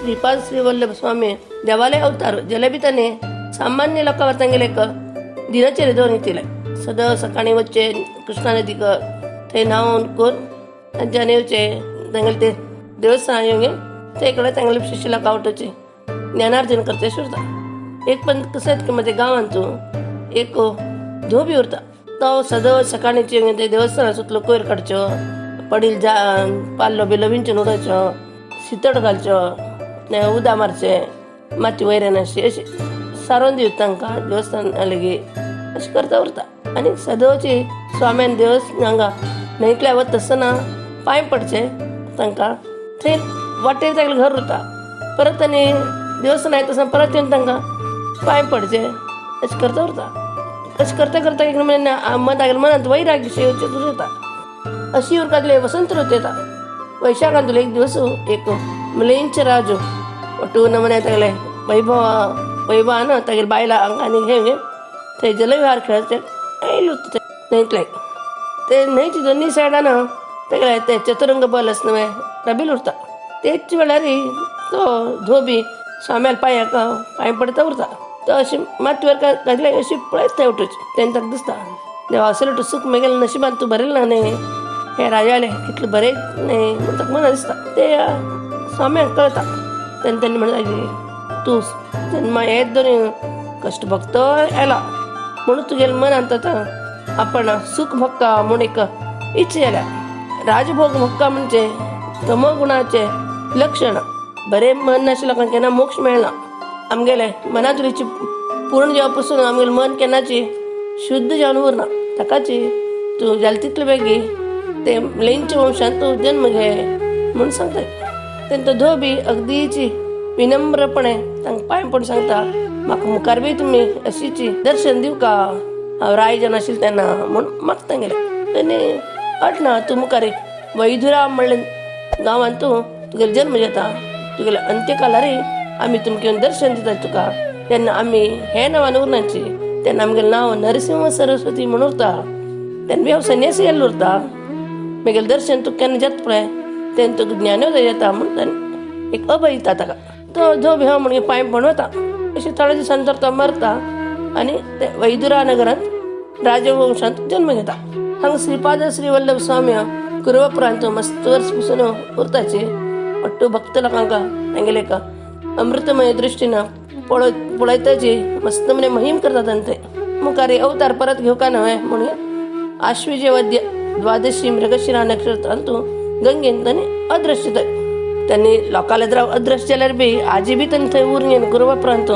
श्रीपाद श्री वल्लभ स्वामी देवालय अवतार जलेबी ताने सामान्य लोकांवर तांगेले एक दिनचर्या दवरून घेतले. सदां सकाळी वच्चे कृष्णा नदीक थंय न्हांवन करून तांच्यानी येवचे तांगेले ते देवस्थान येवंगे ते कडेन तांगेले शिश्य लोकां आवटोवचे ज्ञानार्जन करचे उरता. एक पण कसं की माझ्या गांवांत एक धोबी उरता तो सदां सकाळीच येवंगे ते देवस्थाना सुतलो कोयर काडच्यो पडील पाल्लो बिल्लो विंचून उडोवचो शितड घालच्यो उदक मारचे माती वयऱ्यान अशी सारोन दिवता तांकां देवस्थान लेगीत अशें करता उरता. आनी सदांची स्वाम्यान देवस्थान हांगा न्हंयतल्या वता आसतना पांय पडचे तांकां थंय वाटेर तागेलें घर उरता. परत आनी देवस्थान येता आसतना परत येवन तांकां पांय पडचे अशें करता उरता. अशें करता करता एक तागेल्या मनांत वैराग्य येवचें उरता. अशी उरकातले वसंत ऋतू येता. वैशाखांतलो एक दिवस एक मलेंच राजू ಒಟ್ಟು ನಮ್ಮನೆ ತಗಲೆ ವೈಭವನ ತಗಲ್ ಬಾಯಿಲ अंगाने घेऊन ते जलविहार खेळायचे लुटते न्हंयतले ते न्हंयची दोन्ही सायडान तेगले ते चतुरंग बल नवे डबील उरता. तेच वेळार तो धोबी स्वाम्याल पांय पडता उरता. तो अशी मातयेर घातले अशी पळयत थंय उठोवची तेन्ना ताका दिसता देवा असलो सूख मेगेलें नशिबान तूं भरयलें ना न्ही हे राजाले कितलें बरें न्ही म्हण ताका मना दिसता. ते स्वाम्याक कळटा तेन्ना म्हणटा तूं जन्मा हेच दोन कश्ट भोगतो आयला म्हणून तुगेले मनांत आतां आपण सूख भोगता म्हूण एक इच्छा जाल्या. राजभोग भोगता म्हणजे तमो गुणाचे लक्षण. बरें मन नाशिल्ल्या लोकांक केन्ना मोक्ष मेळना. आमगेले मनांतली इच्छा पूर्ण जेवा पासून आमगेलें मन केन्नाची शुद्ध जावन उरना. ताकाची तूं जालें तितले बेगी ते लेंच्या वंशांत तूं जन्म घे म्हूण सांगता. तेन्ना तो धोबी अगदीची विनम्रपणे तांकां पांय पडून सांगता म्हाका मुखार बी तुमी अशीची दर्शन दिव का हांव रायजन आशिल्लें तेन्ना म्हूण मागता गेलें. तेणी अटना तूं मुखार वैधुराम म्हणलें गांवांत तूं तुगेलो जन्म जाता तुगेल्या अंत्यकालारी आमी तुमकां येवन दर्शन दिता तुका. तेन्ना आमी हे नांवान उरनाची तेन्ना आमगेलें नांव नरसिंह सरस्वती म्हूण उरता. तेन्ना बी हांव संन्यासी गेल्लो उरता. म्हगेलें दर्शन तुका केन्ना जाता पळय तेन्ना तुका ज्ञानोदय जाता म्हूण एक अभय दिता ताका. तो धोबी हांव म्हणगे पांय पडून वता. अशें थोड्या दिसांनी तर तो मरता आनी ते वैदुरा नगरांत राजवंशांत जन्म घेता. हांगा श्रीपाद श्री वल्लभ स्वामी कुरवपुरांत मस्त वर्स पसून उरताची ಒಟ್ಟು भक्त लोकांक तांगेले एक अमृतमय दृश्टीन पळयताची मस्त म्हणे मोहीम करतात ते मुखार अवतार परत घेवका न्हय म्हणून आश्विजे वद्य द्वादशी मृगशिरा नक्षत्रांत गंगेन तांणी अदृश्य त्यांनी लोकांले जर अदृश्य जाल्यार बी आजी बी तांणी थंय उरून गुरुवापुरांत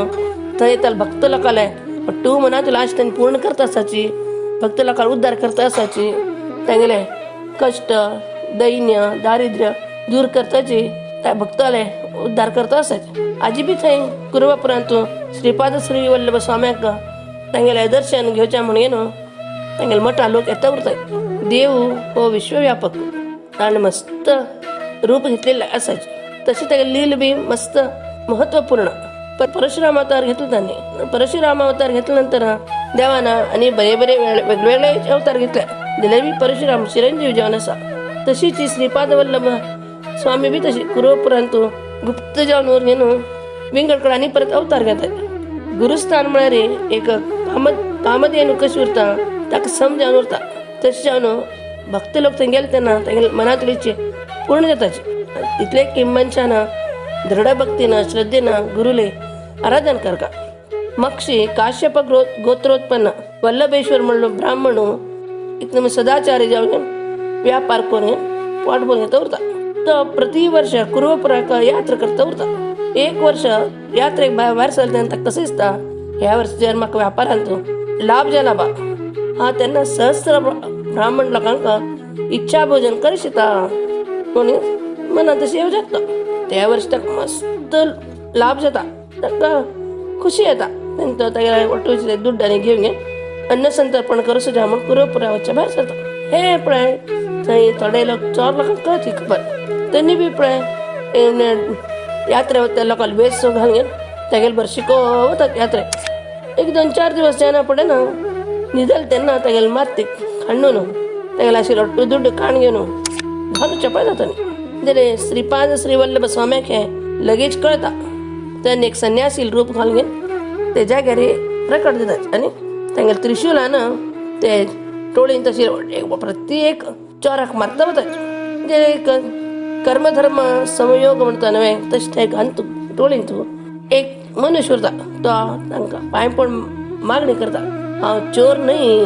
थंय येताले भक्त लोकांले ಒಟ್ಟು मनांतली आश तांणी पूर्ण करता आसाची भक्त लोकांक उद्धार करता आसाची तांगेले कश्ट दैन्य दारिद्र्य दूर करताची त्या भक्ताले उद्धार करता आसाची. आजी बी थंय गुरुवापुरांत श्रीपाद श्री वल्लभ स्वाम्याक तांगेले दर्शन घेवचें म्हणून न्हू तांगेले मठां लोक येता उरताय. देव हो विश्वव्यापक ताणें मस्त रूप घेतलेलें आसाची. तशी तागेली लील बी मस्त महत्वपूर्ण. परशुराम अवतार घेतलो तांणी. परशुराम अवतार घेतल्या नंतर देवाना आनी बरे बरे वेगवेगळे अवतार घेतले जाल्यार बी परशुराम चिरंजीव जावन आसा. तशीच श्रीपाद वल्लभ स्वामी बी तशी कुरवपुरांत गुप्त जावन उरून विंगडकडे आनी परत अवतार घेतात. गुरुस्थान म्हळ्यार एक कामधेनू कशी उरता ताका सम जावन उरता तशें जावन भक्त लोक थंय गेले तेन्ना तांगेले मनांतली इच्छा पूर्ण जाताची. इतले की मनशान दृढ भक्तीन श्रद्धेन गुरुले आराधन करता. मक्षी काश्यप गोत्रोत्पन्न वल्लभेश्वर म्हणलो ब्राह्मण एकदम सदाचारी जावन व्यापार करून पोट भरून घेता उरता. तो प्रति वर्ष कुरवपुराक यात्रा करता उरता. एक वर्ष यात्रेक भायर सरले तेन्ना ताका कशें दिसता ह्या वर्स जर म्हाका व्यापारांत लाभ जाला बा हा तेन्ना सहस्र ब्राह्मण लोकांक इच्छा भोजन करीत येता म्हणून मनांत तशी येवं जाता. त्या वर्षी ताका मस्त लाभ जाता ताका खुशी येता. तेन्ना तागेले ऑटोचे दुड्डांनी घेवन अन्न संतर्पण करूं सुद्दां म्हूण कुरवपुरा वच्चे भायर सरता. हे पळय थंय थोडे लोक चोर लोकांक कळत ही खबर तेणी बी पळय यात्रे वता लोकांक वेस घालून तागेले बरें शिकोवतात यात्रेक. एक 2-4 दिवस जायना पडना न्हिदले तेन्ना तागेले मातीक हाडून तागेले आशिल्लो दुड्ड काण घेवन घालून चपय जाता. जाल्यार श्रीपाद श्री वल्लभ स्वाम्याक हे लगेच कळता त्यांनी एक संन्यासी रूप घालून ते जाग्यार प्रकट जातात आणि तांगे त्रिशूलानं ते टोळीन तशी प्रत्येक चोराक मारता वतात म्हणजे एक कर्मधर्म समयोग म्हणता नव्हे तशें घालता टोळीन तूं एक मनुष्य उरता तो तांकां पांय पडून मागणी करता हांव चोर न्हय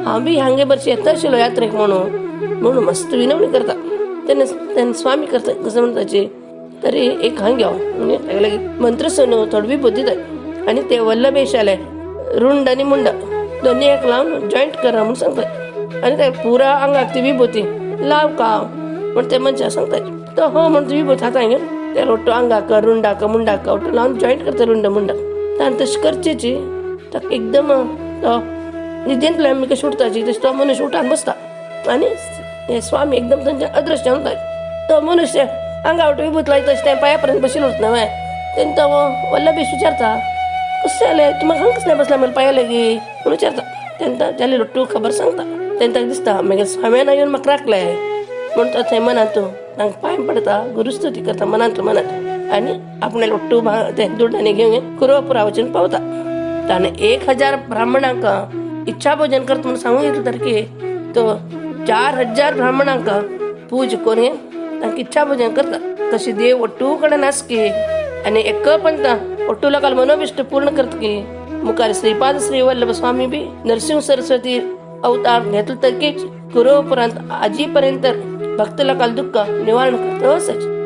हांव बी हांगे बरशी येता आशिल्लो यात्रेक म्हणून मस्त विनवणी करता तेन्ना स्वामी करता कसं म्हणटाची तरी एक हांगे म्हणजे ताका मंत्र सोनू थोडी विभूती दितात आणि ते वल्लभेशाले रुंड आणि मुंड दोन्ही एक लावून जॉईंट करा म्हणून सांगतात आणि त्या पुरा अंगाक ती विभूती लाव का म्हण ते मनशाक सांगतात तो हो म्हणून ती विभूती हातान घेवन त्या ओट्टो अंगाक रुंडाक मुंडाक ओट्टो लावून जॉईंट करता रुंड मुंडाक ताणें तशें करचेची ताका एकदम तो निदेंतल्यान आमी कशें उठताची तशें तो मनुष्य उठान बसता आणि हे स्वामी एकदम तांचे अदृश्य म्हणटात तो मनुष्य अंगावट विभूत लायता तशें पांया पर्यंत बशिल्लो न्हय तेन्ना तो वल्लभेश विचारता कशें जालें तूं म्हाका कसलें बसला म्हळ्यार पांया लागीं म्हणून विचारता तेन्ना जाले लोट्टू खबर सांगता तेन्ना ताका दिसता मागीर स्वाम्यान येवन म्हाका राखलें म्हणून तो थंय मनांतूं तांकां पांय पडता गुरुस्तुती करता मनांतलो मनांत आनी आपणे लोट्टू ते दुड्डांनी घेवन कुरवपुरा वचून पावता ताणें 1000 ब्राह्मणांक इच्छा भोजन करता म्हणून सांगून घेतलें तरकी तो 4000 ब्राह्मणांक पूज करून तांकां इच्छा भोजन करता तशी देव ओट्टू कडेन आसकी आनी एक पंत ओट्टू लोकांक मनोभिश्ट पूर्ण करतकी मुखार श्रीपाद श्री वल्लभ स्वामी बी नरसिंह सरस्वती अवतार घेतलो तरकीच कुरवपुरांत आजी पर्यंत भक्त लोकांक दुःख निवारण करता